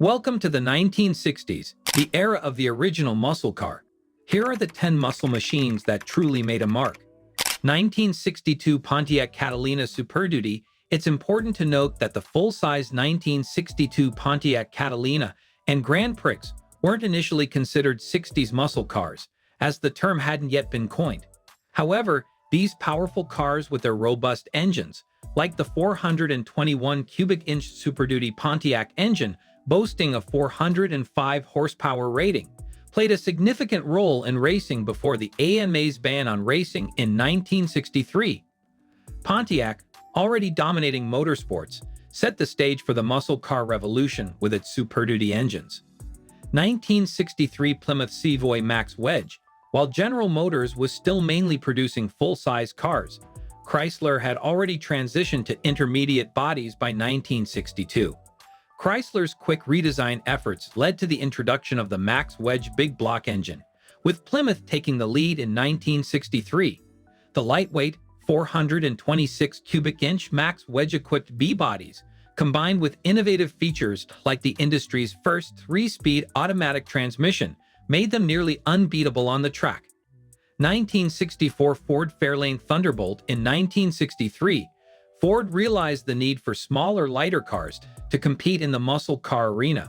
Welcome to the 1960s, the era of the original muscle car. Here are the 10 muscle machines that truly made a mark. 1962 Pontiac Catalina SuperDuty. It's important to note that the full-size 1962 Pontiac Catalina and Grand Prix weren't initially considered 60s muscle cars, as the term hadn't yet been coined. However, these powerful cars with their robust engines, like the 421 cubic inch SuperDuty Pontiac engine boasting a 405 horsepower rating, played a significant role in racing before the AMA's ban on racing in 1963. Pontiac, already dominating motorsports, set the stage for the muscle car revolution with its SuperDuty engines. 1963 Plymouth Savoy Max Wedge. While General Motors was still mainly producing full-size cars, Chrysler had already transitioned to intermediate bodies by 1962. Chrysler's quick redesign efforts led to the introduction of the Max Wedge big block engine, with Plymouth taking the lead in 1963. The lightweight, 426 cubic inch Max Wedge-equipped B-bodies, combined with innovative features like the industry's first 3-speed automatic transmission, made them nearly unbeatable on the track. 1964 Ford Fairlane Thunderbolt. In 1963, Ford realized the need for smaller, lighter cars to compete in the muscle car arena.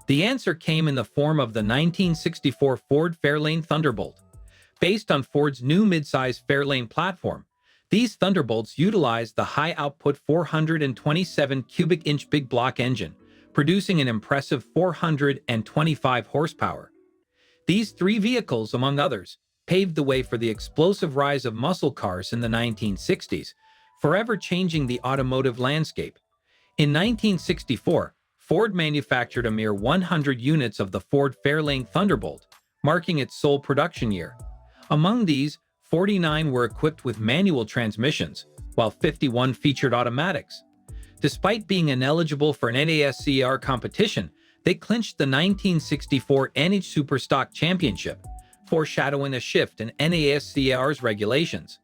The answer came in the form of the 1964 Ford Fairlane Thunderbolt. Based on Ford's new midsize Fairlane platform, these Thunderbolts utilized the high-output 427 cubic inch big block engine, producing an impressive 425 horsepower. These three vehicles, among others, paved the way for the explosive rise of muscle cars in the 1960s, forever changing the automotive landscape. In 1964, Ford manufactured a mere 100 units of the Ford Fairlane Thunderbolt, marking its sole production year. Among these, 49 were equipped with manual transmissions, while 51 featured automatics. Despite being ineligible for an NASCAR competition, they clinched the 1964 NH Superstock Championship, foreshadowing a shift in NASCAR's regulations.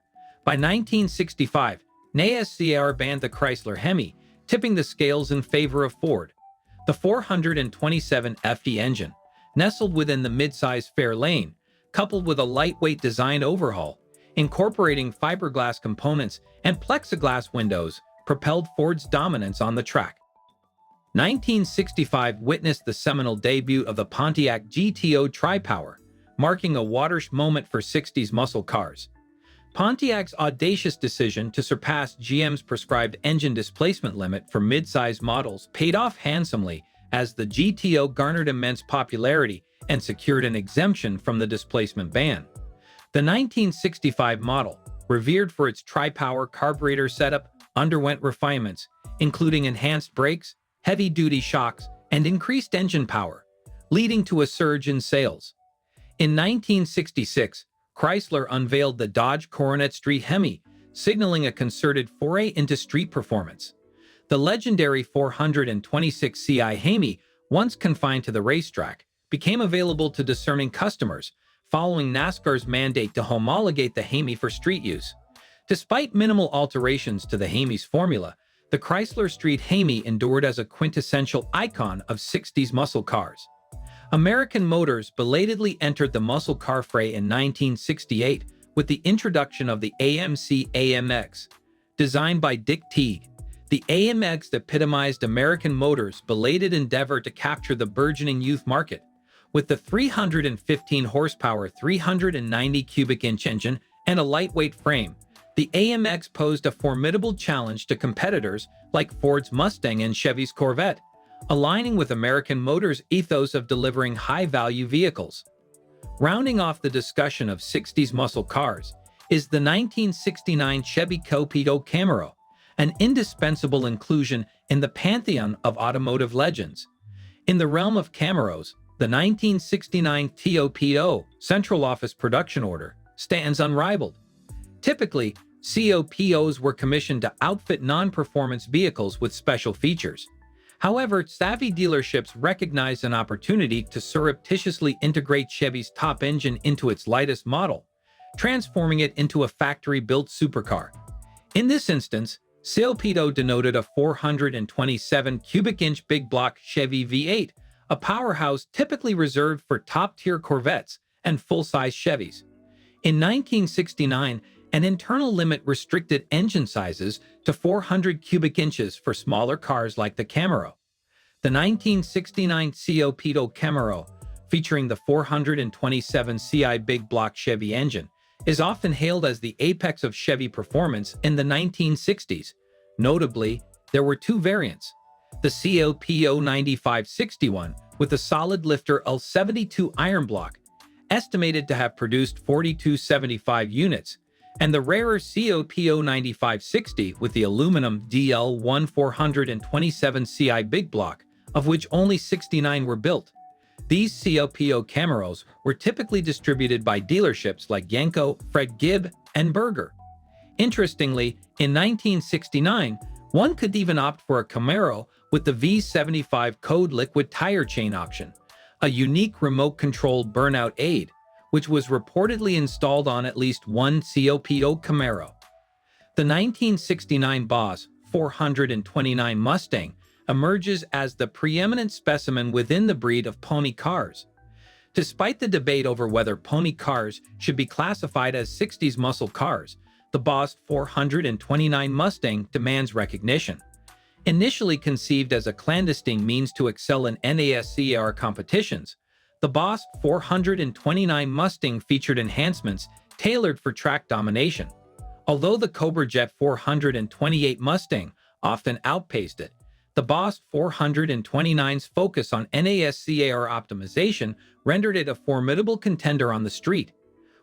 By 1965, NASCAR banned the Chrysler Hemi, tipping the scales in favor of Ford. The 427 FE engine, nestled within the midsize Fairlane, coupled with a lightweight design overhaul, incorporating fiberglass components and plexiglass windows, propelled Ford's dominance on the track. 1965 witnessed the seminal debut of the Pontiac GTO Tri-Power, marking a watershed moment for 60s muscle cars. Pontiac's audacious decision to surpass GM's prescribed engine displacement limit for mid-size models paid off handsomely as the GTO garnered immense popularity and secured an exemption from the displacement ban. The 1965 model, revered for its tri-power carburetor setup, underwent refinements, including enhanced brakes, heavy-duty shocks, and increased engine power, leading to a surge in sales. In 1966, Chrysler unveiled the Dodge Coronet Street Hemi, signaling a concerted foray into street performance. The legendary 426 Ci Hemi, once confined to the racetrack, became available to discerning customers, following NASCAR's mandate to homologate the Hemi for street use. Despite minimal alterations to the Hemi's formula, the Chrysler Street Hemi endured as a quintessential icon of 60s muscle cars. American Motors belatedly entered the muscle car fray in 1968 with the introduction of the AMC AMX. Designed by Dick Teague, the AMX epitomized American Motors' belated endeavor to capture the burgeoning youth market. With the 315 horsepower 390 cubic inch engine and a lightweight frame, the AMX posed a formidable challenge to competitors like Ford's Mustang and Chevy's Corvette, aligning with American Motors' ethos of delivering high-value vehicles. Rounding off the discussion of 60s muscle cars is the 1969 Chevy Capito Camaro, an indispensable inclusion in the pantheon of automotive legends. In the realm of Camaros, the 1969 Capito Central Office Production Order stands unrivaled. Typically, COPOs were commissioned to outfit non-performance vehicles with special features. However, savvy dealerships recognized an opportunity to surreptitiously integrate Chevy's top engine into its lightest model, transforming it into a factory-built supercar. In this instance, COPDO denoted a 427 cubic inch big block Chevy V8, a powerhouse typically reserved for top-tier Corvettes and full-size Chevys. In 1969, an internal limit restricted engine sizes to 400 cubic inches for smaller cars like the Camaro. The 1969 COPDO Camaro, featuring the 427 CI big block Chevy engine, is often hailed as the apex of Chevy performance in the 1960s. Notably, there were two variants: the COPO 9561 with a solid lifter L72 iron block, estimated to have produced 4,275 units, and the rarer COPO 9560 with the aluminum DL1427 CI big block, of which only 69 were built. These COPO Camaros were typically distributed by dealerships like Yanko, Fred Gibb, and Berger. Interestingly, in 1969, one could even opt for a Camaro with the V75 code liquid tire chain option, a unique remote-controlled burnout aid, which was reportedly installed on at least one COPO Camaro. The 1969 Boss 429 Mustang emerges as the preeminent specimen within the breed of pony cars. Despite the debate over whether pony cars should be classified as 60s muscle cars, the Boss 429 Mustang demands recognition. Initially conceived as a clandestine means to excel in NASCAR competitions, the Boss 429 Mustang featured enhancements tailored for track domination. Although the Cobra Jet 428 Mustang often outpaced it, the Boss 429's focus on NASCAR optimization rendered it a formidable contender on the street.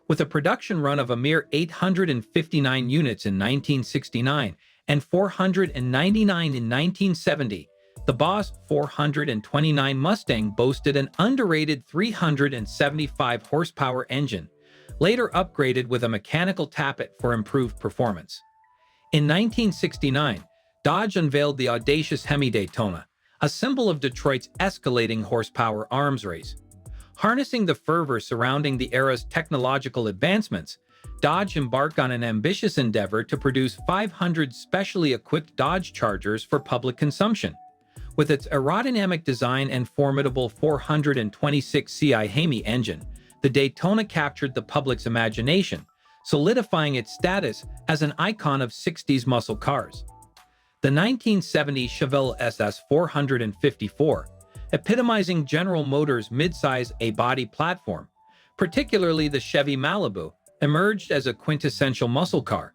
With a production run of a mere 859 units in 1969 and 499 in 1970, the Boss 429 Mustang boasted an underrated 375 horsepower engine, later upgraded with a mechanical tappet for improved performance. In 1969, Dodge unveiled the audacious Hemi Daytona, a symbol of Detroit's escalating horsepower arms race. Harnessing the fervor surrounding the era's technological advancements, Dodge embarked on an ambitious endeavor to produce 500 specially equipped Dodge Chargers for public consumption. With its aerodynamic design and formidable 426 CI Hemi engine, the Daytona captured the public's imagination, solidifying its status as an icon of 60s muscle cars. The 1970 Chevelle SS 454, epitomizing General Motors' midsize A-body platform, particularly the Chevy Malibu, emerged as a quintessential muscle car.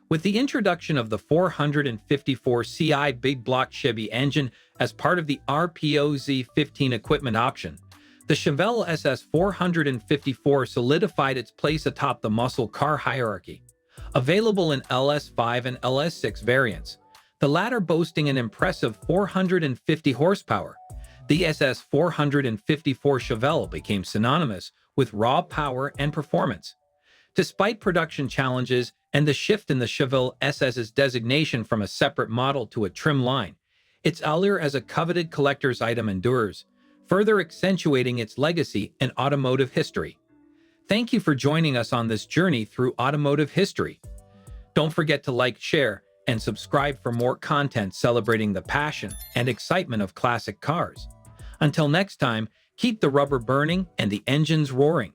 With the introduction of the 454 CI big block Chevy engine as part of the RPO-Z15 equipment option, the Chevelle SS 454 solidified its place atop the muscle car hierarchy. Available in LS5 and LS6 variants, the latter boasting an impressive 450 horsepower, the SS 454 Chevelle became synonymous with raw power and performance. Despite production challenges and the shift in the Chevelle SS's designation from a separate model to a trim line, its allure as a coveted collector's item endures, further accentuating its legacy in automotive history. Thank you for joining us on this journey through automotive history. Don't forget to like, share, and subscribe for more content celebrating the passion and excitement of classic cars. Until next time, keep the rubber burning and the engines roaring.